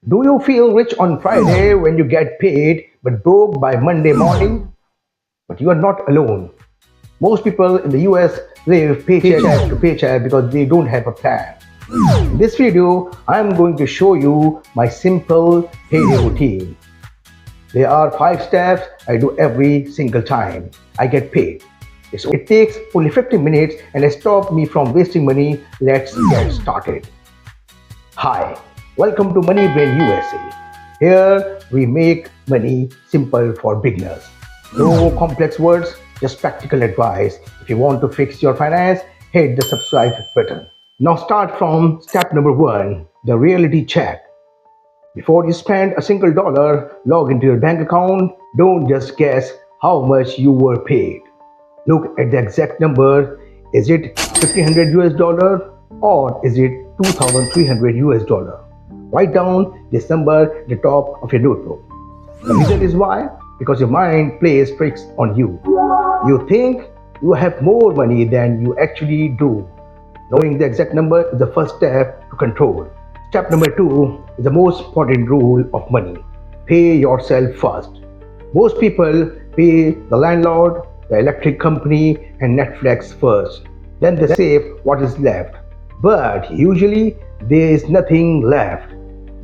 Do you feel rich on Friday when you get paid but broke by Monday morning? But you are not alone. Most people in the US live paycheck to paycheck because they don't have a plan. In this video, I am going to show you my simple payday routine. There are 5 steps I do every single time I get paid. It takes only 50 minutes and it stops me from wasting money. Let's get started. Hi, welcome to Money Brain USA. Here we make money simple for beginners. No complex words, just practical advice. If you want to fix your finance, hit the subscribe button. Now start from step number 1, the reality check. Before you spend a single dollar, log into your bank account. Don't just guess how much you were paid. Look at the exact number. Is it 1500 US dollar or is it 2300 US dollar? Write down this number at the top of your notebook. The reason is why? Because your mind plays tricks on you. You think you have more money than you actually do. Knowing the exact number is the first step to control. Step number 2 is the most important rule of money. Pay yourself first. Most people pay the landlord, the electric company, and Netflix first. Then they save what is left. But usually there is nothing left.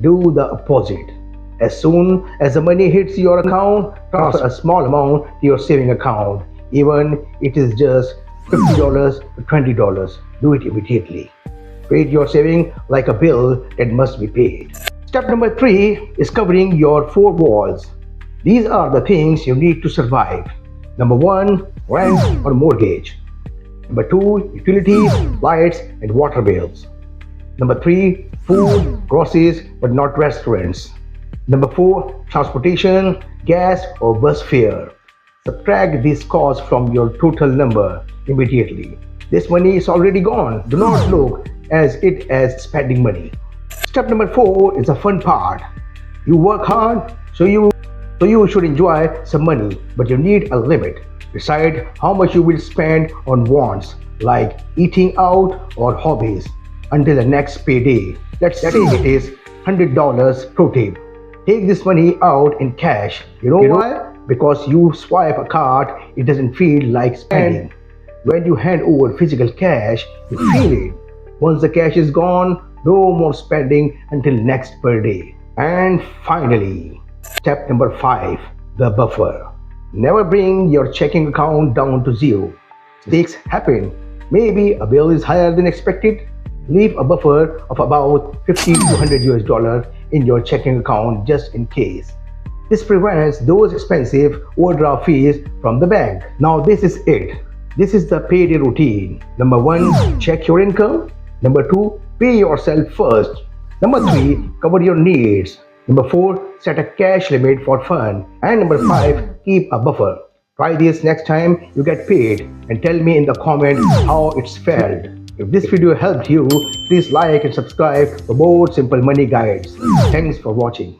Do the opposite. As soon as the money hits your account, transfer a small amount to your saving account. Even if it is just $50 to $20. Do it immediately. Treat your saving like a bill that must be paid. Step number 3 is covering your 4 walls. These are the things you need to survive. Number 1, rent or mortgage. Number 2, utilities, lights and water bills. Number 3, food, groceries but not restaurants. Number 4, transportation, gas or bus fare. Subtract these costs from your total number immediately. This money is already gone. Do not look at it as spending money. Step number 4 is the fun part. You work hard, so you should enjoy some money, but you need a limit. Decide how much you will spend on wants like eating out or hobbies until the next payday. Let's say it is $100. Pro tip. Take this money out in cash. You know why? Because you swipe a card, it doesn't feel like spending. When you hand over physical cash, you feel it. Once the cash is gone, no more spending until next per day. And finally, step number 5, the buffer. Never bring your checking account down to zero. Mistakes happen. Maybe a bill is higher than expected. Leave a buffer of about 50 to 100 US dollar in your checking account just in case. This prevents those expensive overdraft fees from the bank. Now this is it. This is the payday routine. Number 1, check your income. Number 2, pay yourself first. Number 3, cover your needs. Number 4, set a cash limit for fun. And number 5, keep a buffer. Try this next time you get paid and tell me in the comments how it's felt. If this video helped you, please like and subscribe for more simple money guides. Thanks for watching.